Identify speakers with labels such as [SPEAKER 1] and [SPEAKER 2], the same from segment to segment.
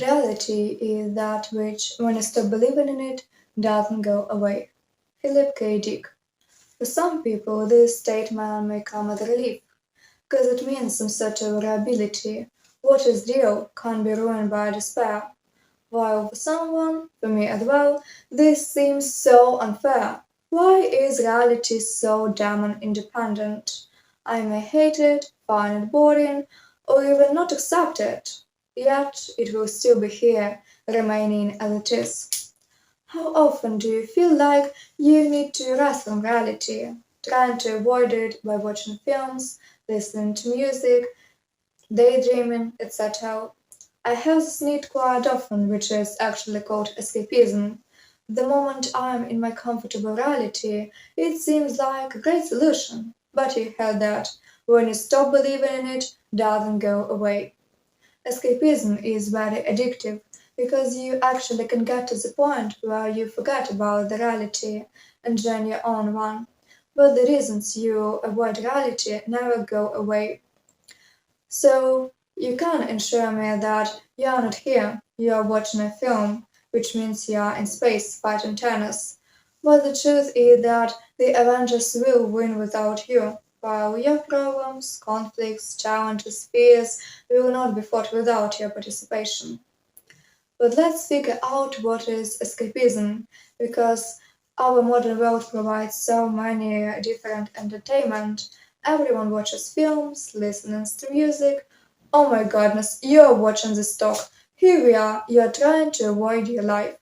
[SPEAKER 1] Reality is that which, when you stop believing in it, doesn't go away. Philip K. Dick. For some people, this statement may come as a relief, because it means some sort of reliability. What is real can't be ruined by despair. While for someone, for me as well, this seems so unfair. Why is reality so damn independent? I may hate it, find it boring, or even not accept it. Yet it will still be here, remaining as it is. How often do you feel like you need to rest from reality, trying to avoid it by watching films, listening to music, daydreaming, etc.? I have this need quite often, which is actually called escapism. The moment I'm in my comfortable reality, it seems like a great solution. But you heard that when you stop believing in it, doesn't go away. Escapism is very addictive because you actually can get to the point where you forget about the reality and join your own one. But the reasons you avoid reality never go away. So you can assure me that you are not here, you are watching a film, which means you are in space fighting tennis. But the truth is that the Avengers will win without you, while your problems, conflicts, challenges, fears will not be fought without your participation. But let's figure out what is escapism, because our modern world provides so many different entertainment. Everyone watches films, listens to music. Oh my goodness, you're watching this talk. Here we are, you're trying to avoid your life.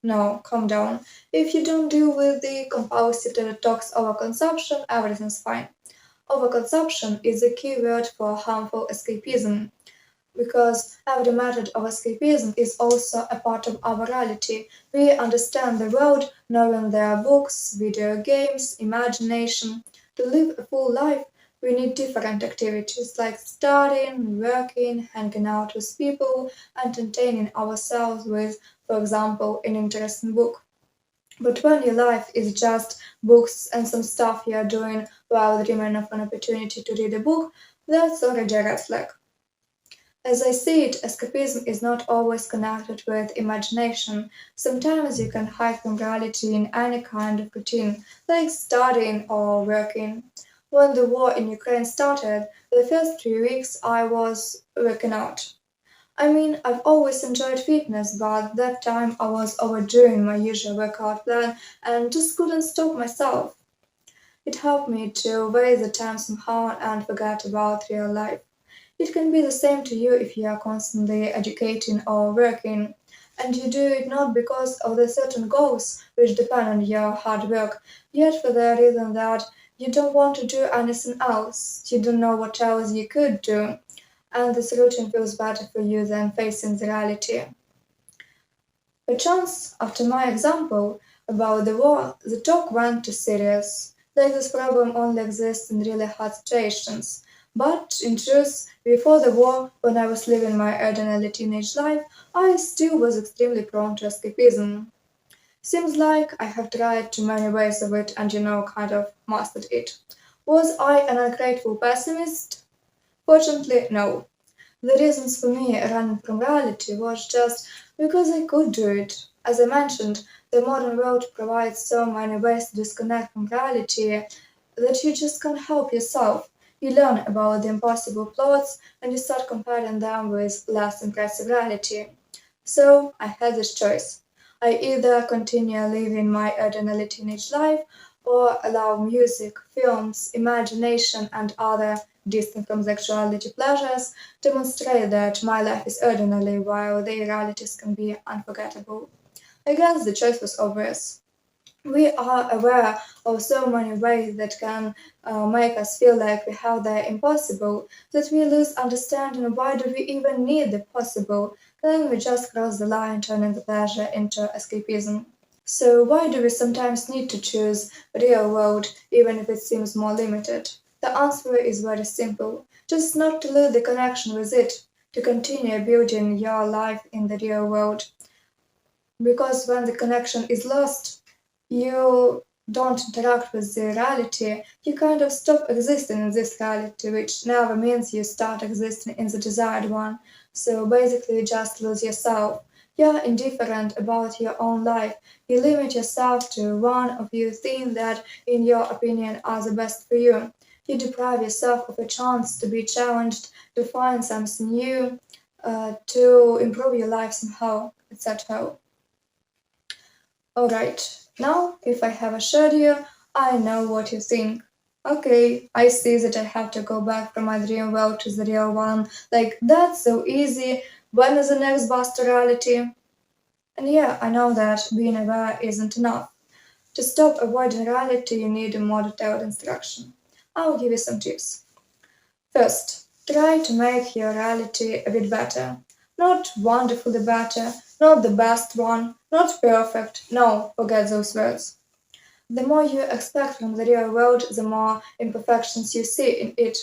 [SPEAKER 1] No, calm down. If you don't deal with the compulsive detox overconsumption, everything's fine. Overconsumption is a key word for harmful escapism because every method of escapism is also a part of our reality. We understand the world knowing there are books, video games, imagination. To live a full life, we need different activities like studying, working, hanging out with people, entertaining ourselves with, for example, an interesting book. But when your life is just books and some stuff you are doing while dreaming of an opportunity to read a book, that's already a red flag. As I see it, escapism is not always connected with imagination. Sometimes you can hide from reality in any kind of routine, like studying or working. When the war in Ukraine started, the first 3 weeks I was working out. I mean, I've always enjoyed fitness, but that time I was overdoing my usual workout plan and just couldn't stop myself. It helped me to waste the time somehow and forget about real life. It can be the same to you if you are constantly educating or working, and you do it not because of the certain goals which depend on your hard work, yet for the reason that you don't want to do anything else, you don't know what else you could do, and this routine feels better for you than facing the reality. Perchance, after my example about the war, the talk went too serious. Like this problem only exists in really hard situations. But in truth, before the war, when I was living my ordinary teenage life, I still was extremely prone to escapism. Seems like I have tried too many ways of it and kind of mastered it. Was I an ungrateful pessimist? Fortunately, no. The reasons for me running from reality was just because I could do it. As I mentioned, the modern world provides so many ways to disconnect from reality that you just can't help yourself. You learn about the impossible plots and you start comparing them with less impressive reality. So I had this choice. I either continue living my ordinary teenage life or allow music, films, imagination, and other distant from sexuality pleasures demonstrate that my life is ordinary while their realities can be unforgettable. I guess the choice was obvious. We are aware of so many ways that can make us feel like we have the impossible that we lose understanding why do we even need the possible. Then we just cross the line, turning the pleasure into escapism. So why do we sometimes need to choose real world even if it seems more limited? The answer is very simple. Just not to lose the connection with it, to continue building your life in the real world. Because when the connection is lost, you don't interact with the reality, you kind of stop existing in this reality, which never means you start existing in the desired one. So basically, you just lose yourself. You're indifferent about your own life. You limit yourself to one of your things that, in your opinion, are the best for you. You deprive yourself of a chance to be challenged, to find something new, to improve your life somehow, etc. Alright, now if I have assured you, I know what you think. Okay, I see that I have to go back from my dream world to the real one. Like, that's so easy. When is the next bus to reality? And yeah, I know that being aware isn't enough. To stop avoiding reality, you need a more detailed instruction. I'll give you some tips. First, try to make your reality a bit better. Not wonderfully better, not the best one, not perfect. No, forget those words. The more you expect from the real world, the more imperfections you see in it.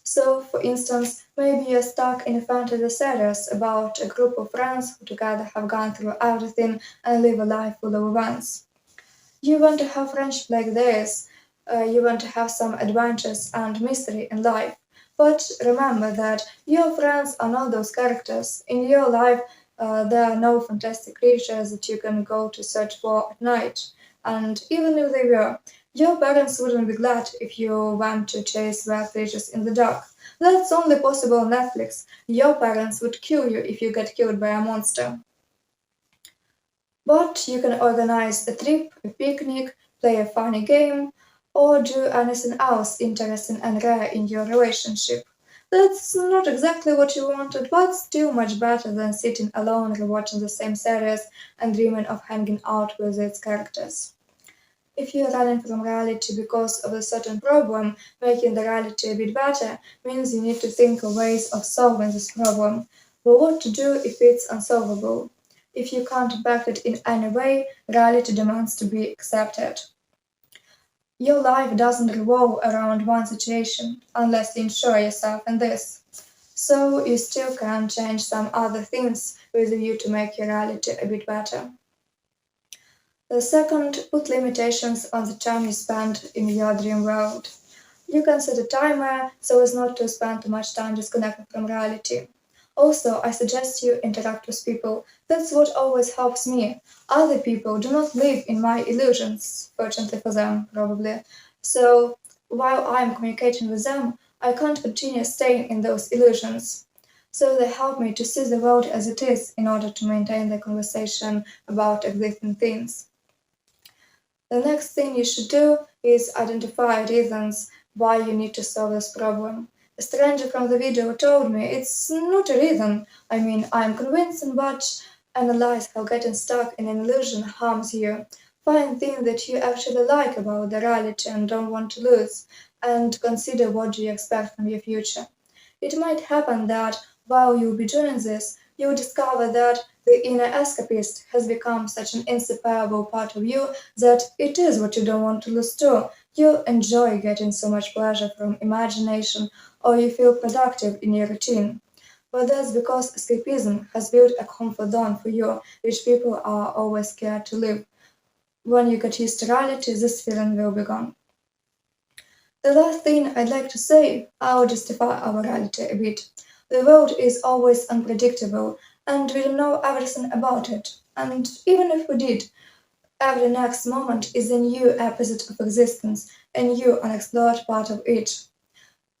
[SPEAKER 1] So, for instance, maybe you're stuck in a fantasy series about a group of friends who together have gone through everything and live a life full of events. You want to have friendship like this. You want to have some adventures and mystery in life. But remember that your friends are not those characters. In your life, there are no fantastic creatures that you can go to search for at night. And even if they were, your parents wouldn't be glad if you went to chase rare creatures in the dark. That's only possible on Netflix. Your parents would kill you if you get killed by a monster. But you can organize a trip, a picnic, play a funny game, or do anything else interesting and rare in your relationship. That's not exactly what you wanted, but still much better than sitting alone rewatching the same series and dreaming of hanging out with its characters. If you're running from reality because of a certain problem, making the reality a bit better means you need to think of ways of solving this problem. But what to do if it's unsolvable? If you can't impact it in any way, reality demands to be accepted. Your life doesn't revolve around one situation unless you ensure yourself in this. So you still can change some other things with a view to make your reality a bit better. The second, put limitations on the time you spend in your dream world. You can set a timer so as not to spend too much time disconnected from reality. Also, I suggest you interact with people. That's what always helps me. Other people do not live in my illusions, fortunately for them, probably. So, while I'm communicating with them, I can't continue staying in those illusions. So, they help me to see the world as it is in order to maintain the conversation about existing things. The next thing you should do is identify reasons why you need to solve this problem. A stranger from the video told me it's not a reason. I mean, I'm convinced, but analyze how getting stuck in an illusion harms you. Find things that you actually like about the reality and don't want to lose, and consider what do you expect from your future. It might happen that while you'll be doing this, you'll discover that the inner escapist has become such an inseparable part of you that it is what you don't want to lose too. You enjoy getting so much pleasure from imagination, or you feel productive in your routine. But that's because escapism has built a comfort zone for you, which people are always scared to leave. When you get used to reality, this feeling will be gone. The last thing I'd like to say, I'll justify our reality a bit. The world is always unpredictable, and we don't know everything about it. And even if we did, every next moment is a new episode of existence, a new unexplored part of it.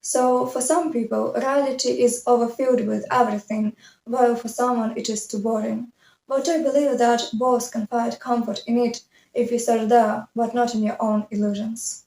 [SPEAKER 1] So, for some people, reality is overfilled with everything, while for someone it is too boring. But I believe that both can find comfort in it if you search there, but not in your own illusions.